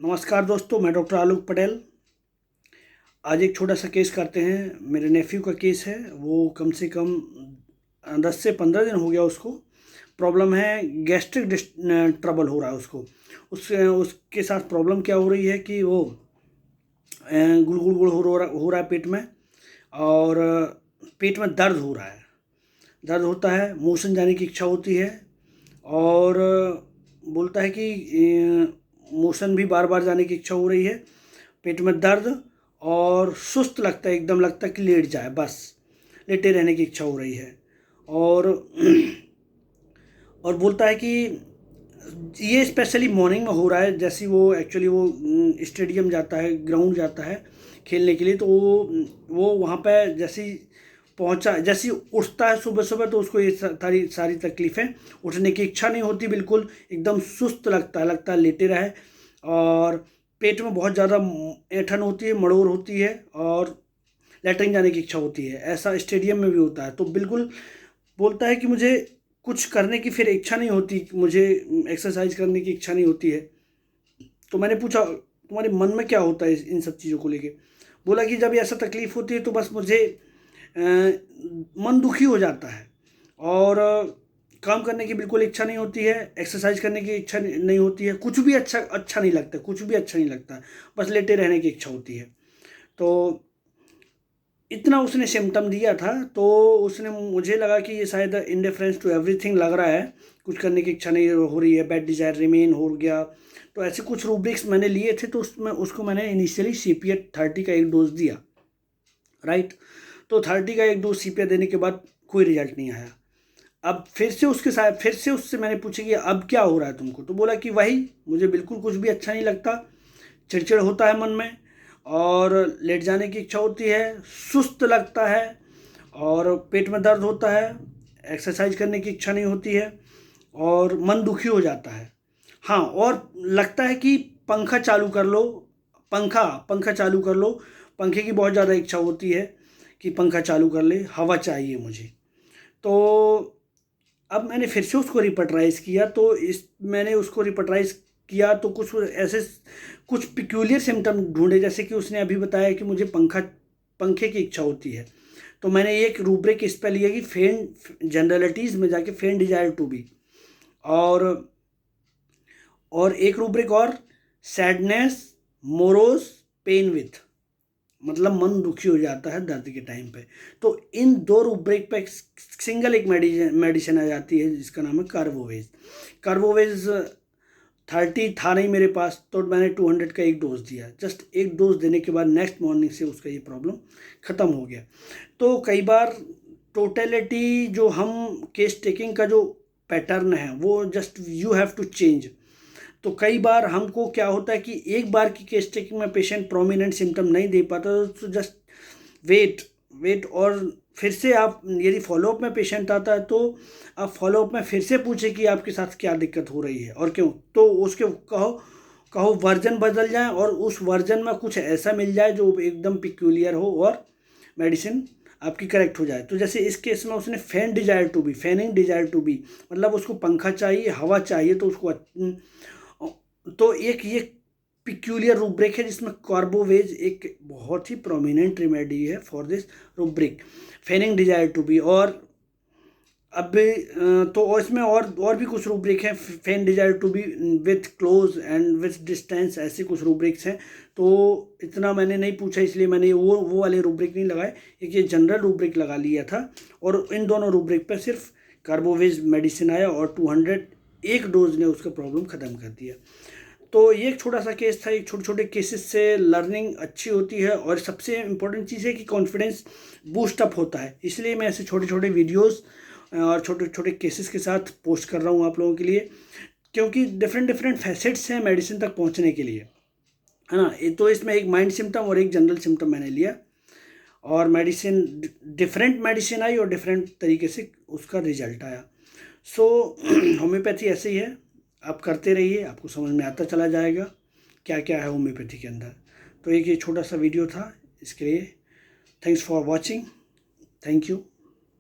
नमस्कार दोस्तों, मैं डॉक्टर आलोक पटेल। आज एक छोटा सा केस करते हैं। मेरे नेफ्यू का केस है। वो कम से कम 10 से 15 दिन हो गया उसको प्रॉब्लम है। गैस्ट्रिक ट्रबल हो रहा है उसको। उसके साथ प्रॉब्लम क्या हो रही है कि वो गुड़ गुड़ गुड़ हो रहा है पेट में, और पेट में दर्द हो रहा है। दर्द होता है, मोशन जाने की इच्छा होती है, और बोलता है कि मोशन भी बार बार जाने की इच्छा हो रही है। पेट में दर्द और सुस्त लगता है, एकदम लगता है कि लेट जाए, बस लेटे रहने की इच्छा हो रही है। और और बोलता है कि ये स्पेशली मॉर्निंग में हो रहा है। जैसे वो एक्चुअली वो स्टेडियम जाता है, ग्राउंड जाता है खेलने के लिए, तो वो वहाँ पे जैसे ही पहुँचा, जैसे ही उठता है सुबह सुबह, तो उसको ये सारी सारी तकलीफ़ें, उठने की इच्छा नहीं होती, बिल्कुल एकदम सुस्त लगता है लेटे रहे, और पेट में बहुत ज़्यादा ऐंठन होती है, मड़ोर होती है, और लैट्रिन जाने की इच्छा होती है। ऐसा स्टेडियम में भी होता है। तो बिल्कुल बोलता है कि मुझे कुछ करने की फिर इच्छा नहीं होती, मुझे एक्सरसाइज करने की इच्छा नहीं होती है। तो मैंने पूछा, तुम्हारे मन में क्या होता है इन सब चीज़ों को लेके? बोला कि जब ऐसा तकलीफ़ होती है तो बस मुझे मन दुखी हो जाता है, और काम करने की बिल्कुल इच्छा नहीं होती है, एक्सरसाइज करने की इच्छा नहीं होती है, कुछ भी अच्छा नहीं लगता, कुछ भी अच्छा नहीं लगता, बस लेटे रहने की इच्छा होती है। तो इतना उसने सिम्टम दिया था, तो उसने, मुझे लगा कि ये शायद इंडिफरेंस टू एवरीथिंग लग रहा है, कुछ करने की इच्छा नहीं हो रही है, बैड डिजायर रिमेन हो गया। तो ऐसे कुछ रूब्रिक्स मैंने लिए थे, तो उसमें उसको मैंने इनिशियली CPA 30 का एक डोज दिया, राइट। तो 30 का एक डोज CPA देने के बाद कोई रिजल्ट नहीं आया। अब फिर से उसके साथ फिर से उससे मैंने पूछा कि अब क्या हो रहा है तुमको? तो बोला कि वही, मुझे बिल्कुल कुछ भी अच्छा नहीं लगता, चिड़चिड़ होता है मन में, और लेट जाने की इच्छा होती है, सुस्त लगता है, और पेट में दर्द होता है, एक्सरसाइज करने की इच्छा नहीं होती है, और मन दुखी हो जाता है। हाँ, और लगता है कि पंखा चालू कर लो, पंखा पंखा चालू कर लो, पंखे की बहुत ज़्यादा इच्छा होती है कि पंखा चालू कर ले, हवा चाहिए मुझे। तो अब मैंने फिर से उसको रिपीटाइज़ किया, तो इस मैंने उसको रिपीटाइज़ किया तो कुछ ऐसे कुछ पिक्यूलियर सिम्टम ढूंढे, जैसे कि उसने अभी बताया कि मुझे पंखे की इच्छा होती है। तो मैंने एक रूब्रिक इस पे लिया कि फेन जनरलिटीज़ में जाके फेन डिजायर टू बी, और एक रूब्रिक और सैडनेस, मोरोज, पेन विथ, मतलब मन दुखी हो जाता है दर्द के टाइम पे। तो इन दो रूब्रिक पे सिंगल एक मेडिसिन आ जाती है जिसका नाम है कार्बोवेज। कार्बोवेज 30 था नहीं मेरे पास, तो मैंने 200 का एक डोज दिया। जस्ट एक डोज देने के बाद नेक्स्ट मॉर्निंग से उसका ये प्रॉब्लम ख़त्म हो गया। तो कई बार टोटलिटी जो हम केस टेकिंग का जो पैटर्न है, वो just you have to change. तो कई बार हमको क्या होता है कि एक बार की केस टेकिंग में पेशेंट प्रोमिनेंट सिम्टम नहीं दे पाता, तो जस्ट वेट वेट, और फिर से आप यदि फॉलोअप में पेशेंट आता है, तो आप फॉलोअप में फिर से पूछे कि आपके साथ क्या दिक्कत हो रही है और क्यों। तो उसके कहो कहो वर्जन बदल जाए, और उस वर्जन में कुछ ऐसा मिल जाए जो एकदम पिक्यूलियर हो, और मेडिसिन आपकी करेक्ट हो जाए। तो जैसे इस केस में उसने फैनिंग डिजायर टू बी, मतलब उसको पंखा चाहिए, हवा चाहिए, तो उसको तो एक ये पिक्यूलियर रूब्रिक है जिसमें कार्बोवेज एक बहुत ही प्रोमिनेंट रेमेडी है for this rubric, feigning desire to be. और अब तो और इसमें और भी कुछ रूब्रिक हैं, fan desire to be with close and with distance, ऐसे कुछ रूब्रिक्स हैं। तो इतना मैंने नहीं पूछा, इसलिए मैंने वो वाले रूब्रिक नहीं लगाए, एक ये जनरल रूब्रिक लगा लिया था। और इन दोनों रूब्रिक पर सिर्फ कार्बोवेज मेडिसिन आया, और 200 एक डोज ने उसका प्रॉब्लम ख़त्म कर दिया। तो ये एक छोटा सा केस था। एक छोटे छोटे केसेस से लर्निंग अच्छी होती है, और सबसे इम्पोर्टेंट चीज़ है कि कॉन्फिडेंस बूस्ट अप होता है। इसलिए मैं ऐसे छोटे छोटे वीडियोस और छोटे छोटे केसेस के साथ पोस्ट कर रहा हूँ आप लोगों के लिए, क्योंकि डिफरेंट डिफरेंट फैसेट्स हैं मेडिसिन तक पहुँचने के लिए, है ना। तो इसमें एक माइंड सिम्टम और एक जनरल सिम्टम मैंने लिया, और मेडिसिन, डिफरेंट मेडिसिन आई, और डिफरेंट तरीके से उसका रिजल्ट आया। सो होम्योपैथी ऐसे ही है, आप करते रहिए, आपको समझ में आता चला जाएगा क्या क्या है होम्योपैथी के अंदर। तो एक ये छोटा सा वीडियो था, इसके लिए thanks for watching. Thank you.